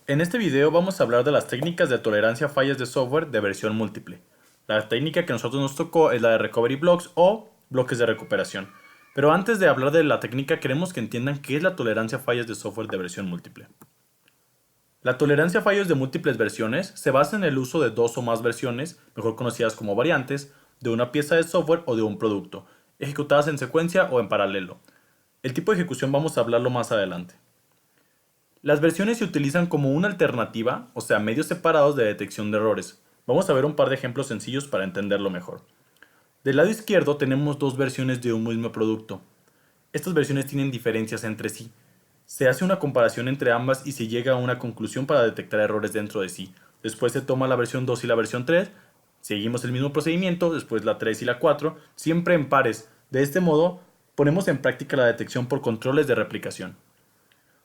En este video vamos a hablar de las técnicas de tolerancia a fallas de software de versión múltiple. La técnica que a nosotros nos tocó es la de recovery blocks o bloques de recuperación. Pero antes de hablar de la técnica queremos que entiendan qué es la tolerancia a fallas de software de versión múltiple. La tolerancia a fallos de múltiples versiones se basa en el uso de dos o más versiones, mejor conocidas como variantes, de una pieza de software o de un producto, ejecutadas en secuencia o en paralelo. El tipo de ejecución vamos a hablarlo más adelante. Las versiones se utilizan como una alternativa, o sea, medios separados de detección de errores. Vamos a ver un par de ejemplos sencillos para entenderlo mejor. Del lado izquierdo tenemos dos versiones de un mismo producto. Estas versiones tienen diferencias entre sí. Se hace una comparación entre ambas y se llega a una conclusión para detectar errores dentro de sí. Después se toma la versión 2 y la versión 3, seguimos el mismo procedimiento, después la 3 y la 4, siempre en pares. De este modo, ponemos en práctica la detección por controles de replicación.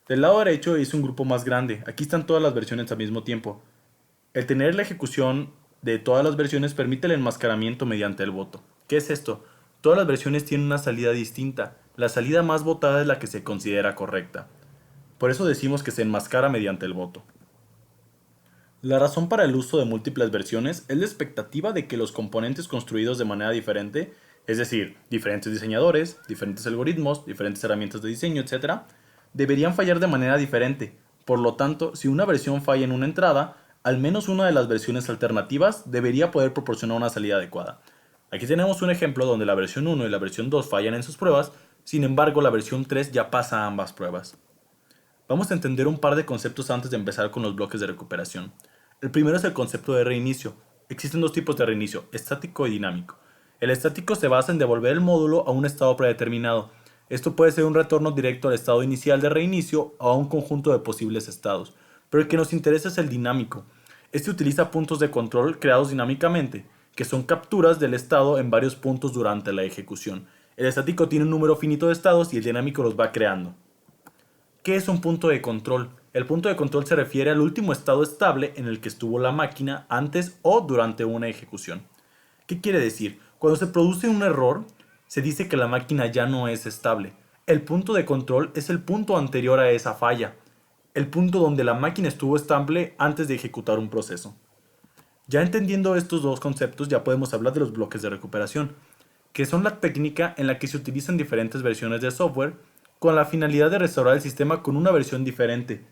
Del lado derecho es un grupo más grande, aquí están todas las versiones al mismo tiempo. El tener la ejecución de todas las versiones permite el enmascaramiento mediante el voto. ¿Qué es esto? Todas las versiones tienen una salida distinta, la salida más votada es la que se considera correcta. Por eso decimos que se enmascara mediante el voto. La razón para el uso de múltiples versiones es la expectativa de que los componentes construidos de manera diferente, es decir, diferentes diseñadores, diferentes algoritmos, diferentes herramientas de diseño, etc., deberían fallar de manera diferente. Por lo tanto, si una versión falla en una entrada, al menos una de las versiones alternativas debería poder proporcionar una salida adecuada. Aquí tenemos un ejemplo donde la versión 1 y la versión 2 fallan en sus pruebas, sin embargo la versión 3 ya pasa a ambas pruebas. Vamos a entender un par de conceptos antes de empezar con los bloques de recuperación. El primero es el concepto de reinicio. Existen dos tipos de reinicio, estático y dinámico. El estático se basa en devolver el módulo a un estado predeterminado. Esto puede ser un retorno directo al estado inicial de reinicio o a un conjunto de posibles estados. Pero el que nos interesa es el dinámico. Este utiliza puntos de control creados dinámicamente, que son capturas del estado en varios puntos durante la ejecución. El estático tiene un número finito de estados y el dinámico los va creando. ¿Qué es un punto de control? El punto de control se refiere al último estado estable en el que estuvo la máquina antes o durante una ejecución. ¿Qué quiere decir? Cuando se produce un error, se dice que la máquina ya no es estable. El punto de control es el punto anterior a esa falla, el punto donde la máquina estuvo estable antes de ejecutar un proceso. Ya entendiendo estos dos conceptos, ya podemos hablar de los bloques de recuperación, que son la técnica en la que se utilizan diferentes versiones de software con la finalidad de restaurar el sistema con una versión diferente.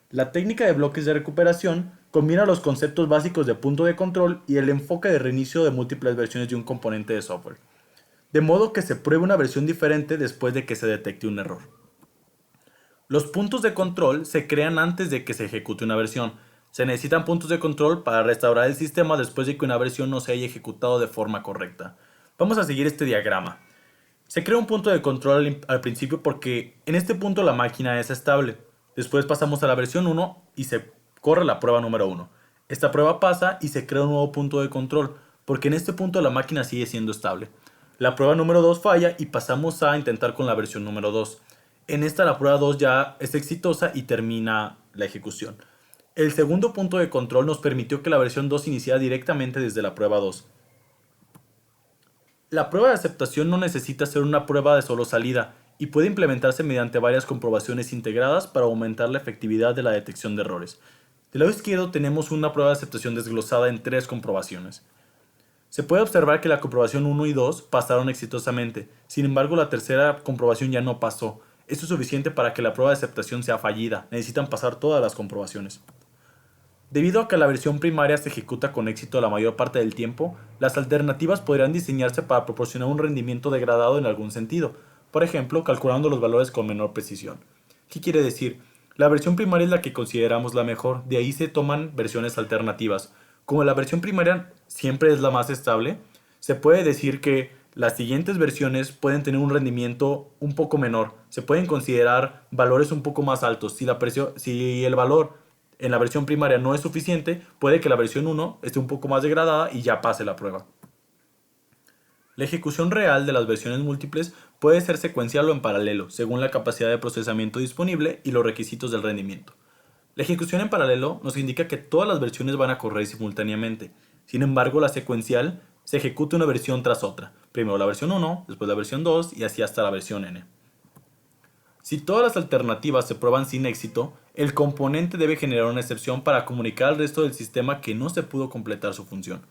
La técnica de bloques de recuperación combina los conceptos básicos de punto de control y el enfoque de reinicio de múltiples versiones de un componente de software, de modo que se pruebe una versión diferente después de que se detecte un error. Los puntos de control se crean antes de que se ejecute una versión. Se necesitan puntos de control para restaurar el sistema después de que una versión no se haya ejecutado de forma correcta. Vamos a seguir este diagrama. Se crea un punto de control al principio porque en este punto la máquina es estable. Después pasamos a la versión 1 y se corre la prueba número 1. Esta prueba pasa y se crea un nuevo punto de control porque en este punto la máquina sigue siendo estable. La prueba número 2 falla y pasamos a intentar con la versión número 2. En esta la prueba 2 ya es exitosa y termina la ejecución. El segundo punto de control nos permitió que la versión 2 iniciara directamente desde la prueba 2. La prueba de aceptación no necesita ser una prueba de solo salida y puede implementarse mediante varias comprobaciones integradas para aumentar la efectividad de la detección de errores. Del lado izquierdo tenemos una prueba de aceptación desglosada en tres comprobaciones. Se puede observar que la comprobación 1 y 2 pasaron exitosamente, sin embargo la tercera comprobación ya no pasó. Esto es suficiente para que la prueba de aceptación sea fallida, necesitan pasar todas las comprobaciones. Debido a que la versión primaria se ejecuta con éxito la mayor parte del tiempo, las alternativas podrían diseñarse para proporcionar un rendimiento degradado en algún sentido, por ejemplo, calculando los valores con menor precisión. ¿Qué quiere decir? La versión primaria es la que consideramos la mejor, de ahí se toman versiones alternativas. Como la versión primaria siempre es la más estable, se puede decir que las siguientes versiones pueden tener un rendimiento un poco menor. Se pueden considerar valores un poco más altos. Si el valor en la versión primaria no es suficiente, puede que la versión 1 esté un poco más degradada y ya pase la prueba. La ejecución real de las versiones múltiples puede ser secuencial o en paralelo, según la capacidad de procesamiento disponible y los requisitos del rendimiento. La ejecución en paralelo nos indica que todas las versiones van a correr simultáneamente. Sin embargo, la secuencial se ejecuta una versión tras otra. Primero la versión 1, después la versión 2 y así hasta la versión n. Si todas las alternativas se prueban sin éxito, el componente debe generar una excepción para comunicar al resto del sistema que no se pudo completar su función.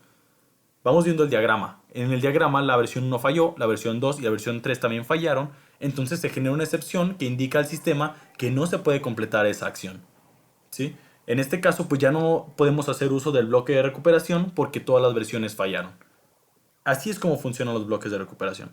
Vamos viendo el diagrama. En el diagrama la versión 1 falló, la versión 2 y la versión 3 también fallaron, entonces se genera una excepción que indica al sistema que no se puede completar esa acción. ¿Sí? En este caso pues ya no podemos hacer uso del bloque de recuperación porque todas las versiones fallaron. Así es como funcionan los bloques de recuperación.